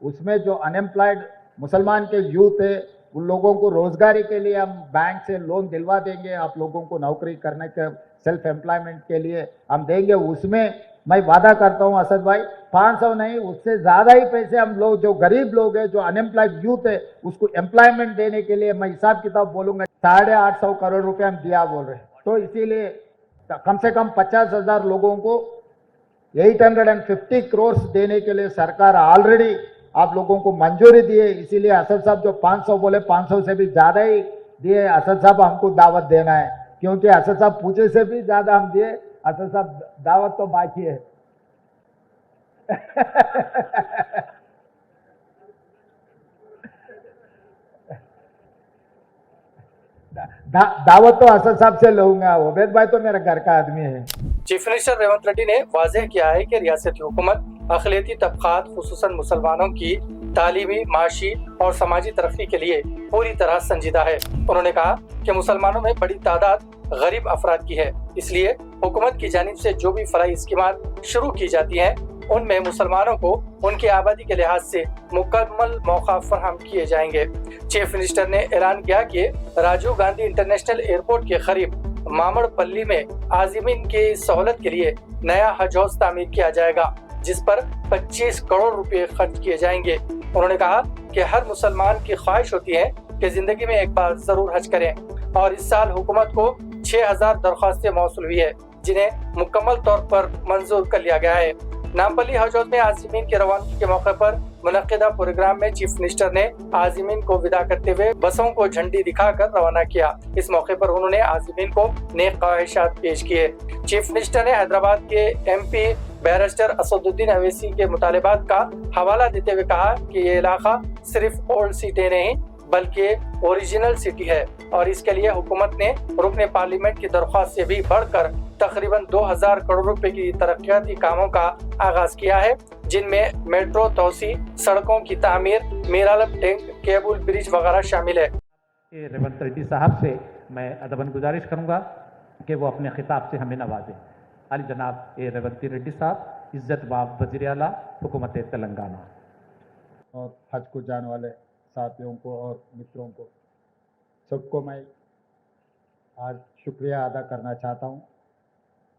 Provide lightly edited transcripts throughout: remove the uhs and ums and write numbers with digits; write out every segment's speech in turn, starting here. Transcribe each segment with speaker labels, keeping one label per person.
Speaker 1: उसमें जो अनएम्प्लॉयड मुसलमान के यूथ है उन लोगों को रोजगारी के लिए हम बैंक से लोन दिलवा देंगे, आप लोगों को नौकरी करने के सेल्फ एम्प्लॉयमेंट के लिए हम देंगे। उसमें मैं वादा करता हूं असद भाई, 500 नहीं उससे ज्यादा ही पैसे हम लोग जो गरीब लोग हैं, जो अनएम्प्लॉयड यूथ है, उसको एम्प्लॉयमेंट देने के लिए मैं हिसाब किताब बोलूंगा 850 करोड़ रुपए हम दिया बोल रहे हैं। तो इसीलिए कम से कम 50,000 लोगों को 850 करोड़ देने के लिए सरकार ऑलरेडी आप लोगों को मंजूरी दी है। इसीलिए असद साहब जो 500 बोले 500 से भी ज्यादा ही दिए। असद साहब हमको दावत देना है, क्योंकि असद साहब पूछे से भी ज्यादा हम दिए। असद साहब दावत तो बाकी है। दावत तो असद साहब से लूंगा, उबैद भाई तो मेरा घर का आदमी है।
Speaker 2: चीफ मिनिस्टर रेवंत रेड्डी ने वाज़ेह किया है कि रियासती हुकूमत अक़लियती तबक़ात खुसूसन मुसलमानों की तालीमी, माशी और समाजी तरक्की के लिए पूरी तरह संजीदा है। उन्होंने कहा कि मुसलमानों में बड़ी तादाद गरीब अफराद की है, इसलिए हुकूमत की जानिब से जो भी फलाही स्कीमात शुरू की जाती हैं उनमें मुसलमानों को उनकी आबादी के लिहाज से मुकम्मल मौका फराहम किए जाएंगे। चीफ मिनिस्टर ने ऐलान किया कि राजीव गांधी इंटरनेशनल एयरपोर्ट के करीब मामड़पल्ली में आज़मीन की सहूलत के लिए नया हज हाउस तामीर किया जाएगा, जिस पर 25 करोड़ रुपए खर्च किए जाएंगे। उन्होंने कहा कि हर मुसलमान की ख्वाहिश होती है कि जिंदगी में एक बार जरूर हज करें, और इस साल हुकूमत को 6000 दरख्वास्तें मौसूल हुई है, जिन्हें मुकम्मल तौर पर मंजूर कर लिया गया है। नामपल्ली हज हाउस में आज़मीन की रवानगी के मौके पर मुनक्किदा प्रोग्राम में चीफ मिनिस्टर ने आज़मीन को विदा करते हुए बसों को झंडी दिखाकर रवाना किया। इस मौके पर उन्होंने आज़मीन को नेक ख्वाहिशात पेश किए। चीफ मिनिस्टर ने हैदराबाद के MP बैरिस्टर असदुद्दीन अवैसी के मुतालिबात का हवाला देते हुए कहा कि ये इलाका सिर्फ ओल्ड सिटी नहीं बल्कि ओरिजिनल सिटी है, और इसके लिए हुकूमत ने रुकने पार्लियामेंट की दरख्वास्त से भी बढ़कर तकरीबन 2000 करोड़ रुपए की तरक्याती कामों का आगाज किया है, जिनमें मेट्रो तोसी, सड़कों की तामीर, मीरालम टैंक, केबल ब्रिज वगैरह शामिल है।
Speaker 3: रेवंत रेड्डी साहब से मैं अदबन गुजारिश करूंगा कि वो अपने खिताब से हमें नवाजें। अली जनाब रेवंत रेड्डी साहब, इज्जत बाब वज़ीर आला हुकूमत तेलंगाना।
Speaker 1: और हज को जाने वाले साथियों को और मित्रों को सबको मैं आज शुक्रिया अदा करना चाहता हूँ।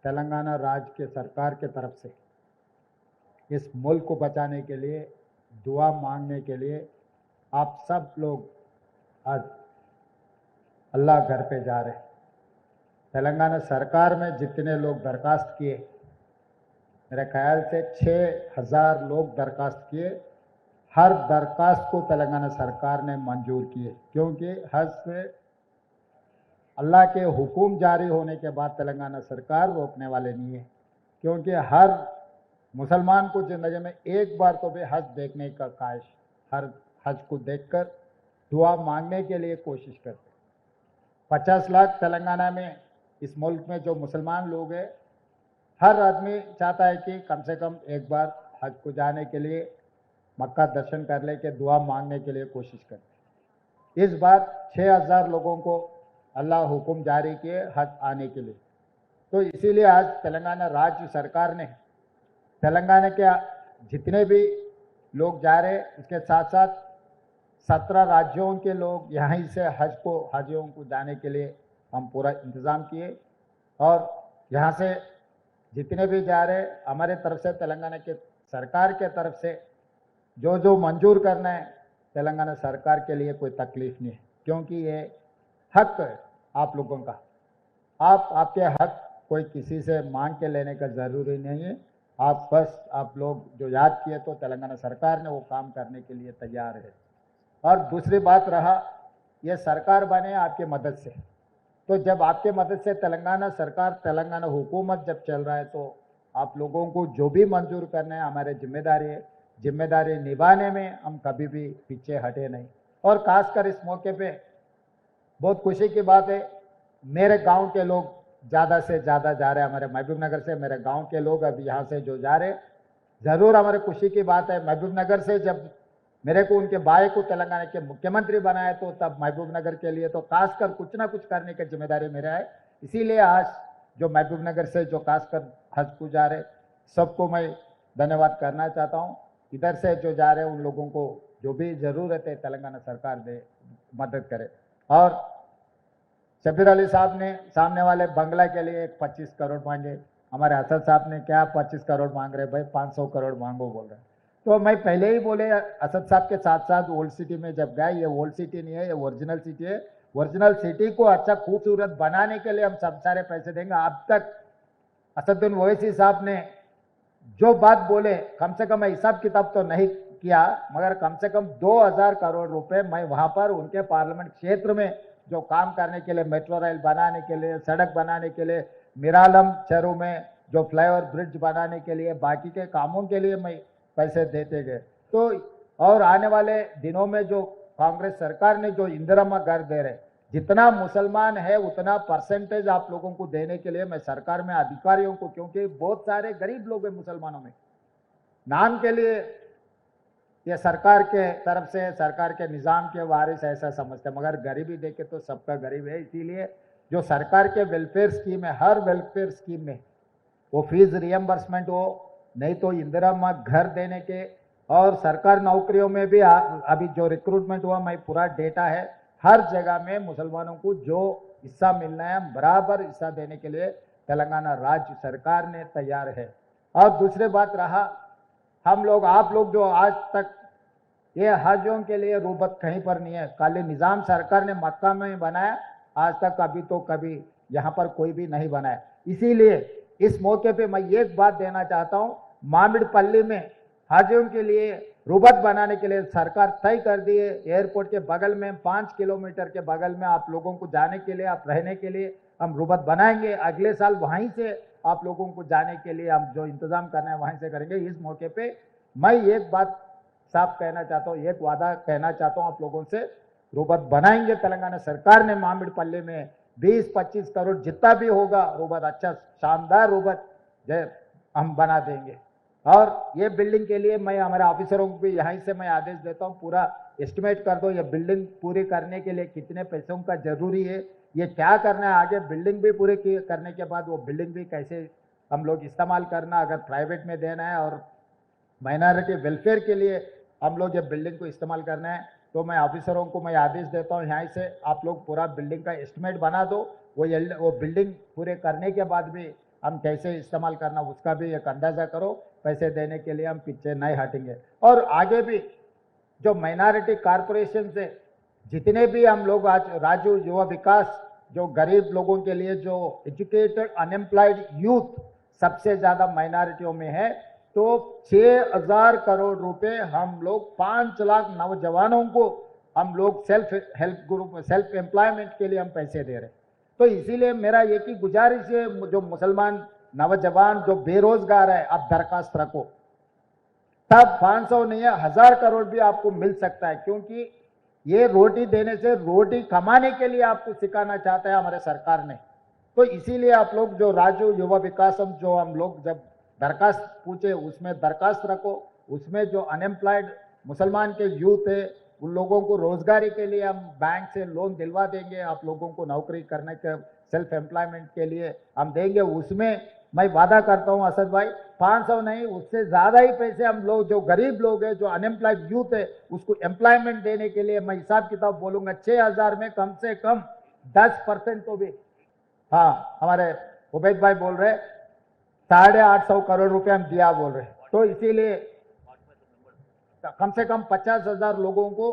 Speaker 1: तेलंगाना राज्य के सरकार के तरफ से इस मुल्क को बचाने के लिए, दुआ मांगने के लिए आप सब लोग आज अल्लाह घर पे जा रहे हैं। तेलंगाना सरकार में जितने लोग दरखास्त किए, मेरे ख्याल से 6000 लोग दरखास्त किए। हर दरखास्त को तेलंगाना सरकार ने मंजूर किए, क्योंकि हज से अल्लाह के हुक्म जारी होने के बाद तेलंगाना सरकार रोकने वाले नहीं है, क्योंकि हर मुसलमान को ज़िंदगी में एक बार तो भी हज देखने का ख्वाहिश, हर हज को देखकर दुआ मांगने के लिए कोशिश करते। 50 लाख तेलंगाना में, इस मुल्क में जो मुसलमान लोग हैं, हर आदमी चाहता है कि कम से कम एक बार हज को जाने के लिए मक्का दर्शन कर ले के दुआ मांगने के लिए कोशिश करते। इस बार 6000 लोगों को अल्लाह हुक्म जारी किए हज आने के लिए। तो इसीलिए आज तेलंगाना राज्य सरकार ने तेलंगाना के जितने भी लोग जा रहे, उसके साथ साथ 17 राज्यों के लोग यहीं से हाजियों को जाने के लिए हम पूरा इंतज़ाम किए, और यहाँ से जितने भी जा रहे हमारे तरफ से, तेलंगाना के सरकार के तरफ से जो जो मंजूर करना है, तेलंगाना सरकार के लिए कोई तकलीफ नहीं है, क्योंकि ये हक है आप लोगों का। आपके हक कोई किसी से मांग के लेने का ज़रूरी नहीं है। आप लोग जो याद किए तो तेलंगाना सरकार ने वो काम करने के लिए तैयार है। और दूसरी बात रहा, ये सरकार बने आपके मदद से, तो जब आपके मदद से तेलंगाना सरकार, तेलंगाना हुकूमत जब चल रहा है, तो आप लोगों को जो भी मंजूर करना है हमारे जिम्मेदारी है। जिम्मेदारी निभाने में हम कभी भी पीछे हटे नहीं। और खासकर इस मौके पे बहुत खुशी की बात है, मेरे गांव के लोग ज़्यादा से ज़्यादा जा रहे हैं। हमारे महबूब नगर से मेरे गांव के लोग अभी यहाँ से जो जा रहे, ज़रूर हमारे खुशी की बात है। महबूब नगर से जब मेरे को उनके भाई को तेलंगाना के मुख्यमंत्री बनाया, तो तब महबूब नगर के लिए तो खासकर कुछ ना कुछ करने की जिम्मेदारी मेरा है। इसीलिए आज जो महबूब नगर से जो खासकर हज को जा रहे, सबको मैं धन्यवाद करना चाहता हूँ। इधर से जो जा रहे हैं उन लोगों को जो भी ज़रूरत है तेलंगाना सरकार दे, मदद करे। और शबीर अली साहब ने सामने वाले बंगला के लिए 25 करोड़ मांगे, हमारे असद साहब ने क्या 25 करोड़ मांग रहे भाई, 500 करोड़ मांगो बोल रहे। तो मैं पहले ही बोले असद साहब के साथ साथ ओल्ड सिटी में जब गए, ये ओल्ड सिटी नहीं है, ये ओरिजिनल सिटी है। ओरिजिनल सिटी को अच्छा खूबसूरत बनाने के लिए हम सब सारे पैसे देंगे। अब तक असदुद्दीन ओवैसी साहब ने जो बात बोले, कम से कम हिसाब किताब तो नहीं किया, मगर कम से कम 2000 करोड़ रुपए मैं वहां पर उनके पार्लियामेंट क्षेत्र में जो काम करने के लिए, मेट्रो रेल बनाने के लिए, सड़क बनाने के लिए, मिरालम चरू में जो फ्लाईओवर ब्रिज बनाने के लिए, बाकी के कामों के लिए मैं पैसे देते गए। तो और आने वाले दिनों में जो कांग्रेस सरकार ने जो इंदिरा घर दे रहे, जितना मुसलमान है उतना परसेंटेज आप लोगों को देने के लिए मैं सरकार में अधिकारियों को, क्योंकि बहुत सारे गरीब लोग हैं मुसलमानों में, नाम के लिए ये सरकार के तरफ से, सरकार के निजाम के वारिस ऐसा समझते हैं, मगर गरीबी देखे तो सबका गरीब है। इसीलिए जो सरकार के वेलफेयर स्कीम है, हर वेलफेयर स्कीम में वो फीस रियम्बर्समेंट हो, नहीं तो इंदिरा घर देने के, और सरकार नौकरियों में भी अभी जो रिक्रूटमेंट हुआ, मैं पूरा डेटा है, हर जगह में मुसलमानों को जो हिस्सा मिलना है बराबर हिस्सा देने के लिए तेलंगाना राज्य सरकार ने तैयार है। और दूसरी बात रहा, हम लोग, आप लोग जो आज तक ये हाजियों के लिए रूबत कहीं पर नहीं है, खाली निजाम सरकार ने मक्का में बनाया, आज तक अभी तो कभी यहाँ पर कोई भी नहीं बनाया। इसीलिए इस मौके पे मैं एक बात देना चाहता हूँ, मामिड़पल्ली में हाजियों के लिए रूबत बनाने के लिए सरकार तय कर दी है। एयरपोर्ट के बगल में 5 किलोमीटर के बगल में आप लोगों को जाने के लिए, आप रहने के लिए हम रूबत बनाएंगे। अगले साल वहीं से आप लोगों को जाने के लिए हम जो इंतजाम करना है वहीं से करेंगे। इस मौके पे मैं एक बात साफ कहना चाहता हूँ, एक वादा कहना चाहता हूँ आप लोगों से, रूबत बनाएंगे। तेलंगाना सरकार ने मामिड़पल्ली में 20-25 करोड़ जितना भी होगा रूबत, अच्छा शानदार रूबत हम बना देंगे। और ये बिल्डिंग के लिए मैं हमारे ऑफिसरों को भी यहीं से मैं आदेश देता हूँ, पूरा एस्टिमेट कर दो, ये बिल्डिंग पूरी करने के लिए कितने पैसों का जरूरी है, ये क्या करना है आगे, बिल्डिंग भी पूरी करने के बाद वो बिल्डिंग भी कैसे हम लोग इस्तेमाल करना, अगर प्राइवेट में देना है और माइनॉरिटी वेलफेयर के लिए हम लोग ये बिल्डिंग को इस्तेमाल करना है, तो मैं ऑफिसरों को मैं आदेश देता हूँ यहाँ से आप लोग पूरा बिल्डिंग का एस्टिमेट बना दो। वो बिल्डिंग पूरे करने के बाद भी हम कैसे इस्तेमाल करना उसका भी एक अंदाजा करो। पैसे देने के लिए हम पीछे नहीं हटेंगे। और आगे भी जो माइनॉरिटी कॉरपोरेशन से जितने भी हम लोग आज राज्य युवा विकास, जो गरीब लोगों के लिए जो एजुकेटेड अनएम्प्लॉयड यूथ सबसे ज्यादा माइनॉरिटियों में है, तो 6000 करोड़ रुपए हम लोग 5 लाख नौजवानों को हम लोग self help group, self employment के लिए हम पैसे दे रहे हैं। तो इसीलिए मेरा एक ही गुजारिश है, जो मुसलमान नौजवान जो बेरोजगार है, आप दरखास्त रखो, तब 500 नहीं है 1000 करोड़ भी आपको मिल सकता है, क्योंकि ये रोटी देने से रोटी कमाने के लिए आपको सिखाना चाहता है हमारे सरकार ने। तो इसीलिए आप लोग जो राज्य युवा विकास जो हम लोग जब दरखास्त पूछे उसमें दरखास्त रखो, उसमें जो अनएम्प्लॉयड मुसलमान के यूथ है उन लोगों को रोजगारी के लिए हम बैंक से लोन दिलवा देंगे, आप लोगों को नौकरी करने के सेल्फ एम्प्लॉयमेंट के लिए हम देंगे। उसमें मैं वादा करता हूं असद भाई, 500 नहीं उससे ज्यादा ही पैसे हम लोग जो गरीब लोग हैं, जो अनएम्प्लॉयड यूथ है, उसको एम्प्लॉयमेंट देने के लिए मैं हिसाब किताब बोलूंगा 6000 में कम से कम 10% तो भी, हाँ हमारे उबैद भाई बोल रहे 850 करोड़ रुपए हम दिया बोल रहे, तो इसीलिए कम से कम 50,000 लोगों को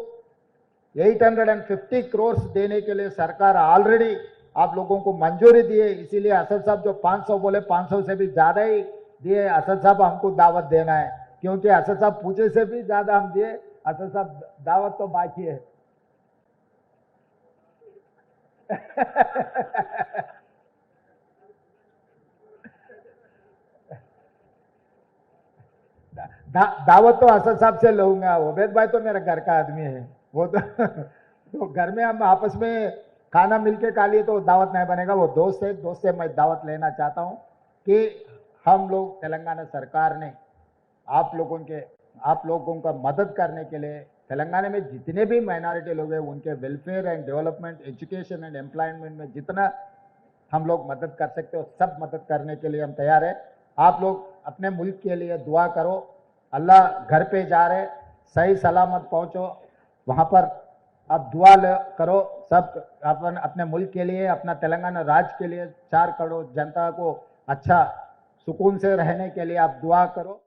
Speaker 1: 850 करोड़ देने के लिए सरकार ऑलरेडी आप लोगों को मंजूरी दी है। इसीलिए असद साहब जो 500 बोले 500 से भी ज्यादा ही दिए। असद साहब हमको दावत देना है, क्योंकि असद साहब पूछे से भी ज्यादा हम दिए, असद साहब दावत तो बाकी है। दावत तो असद साहब से लूंगा, उबैद भाई तो मेरा घर का आदमी है, वो तो घर में हम आपस में खाना मिलके खा लिए तो दावत नहीं बनेगा, वो दोस्त है, दोस्त से मैं दावत लेना चाहता हूं कि हम लोग तेलंगाना सरकार ने आप लोगों का मदद करने के लिए तेलंगाना में जितने भी माइनॉरिटी लोग हैं उनके welfare and development, education and employment में जितना हम लोग मदद कर सकते हो सब मदद करने के लिए हम तैयार है। आप लोग अपने मुल्क के लिए दुआ करो, अल्लाह घर पे जा रहे, सही सलामत पहुंचो वहाँ पर। अब दुआ करो सब अपन अपने मुल्क के लिए, अपना तेलंगाना राज्य के लिए, 4 करोड़ जनता को अच्छा सुकून से रहने के लिए आप दुआ करो।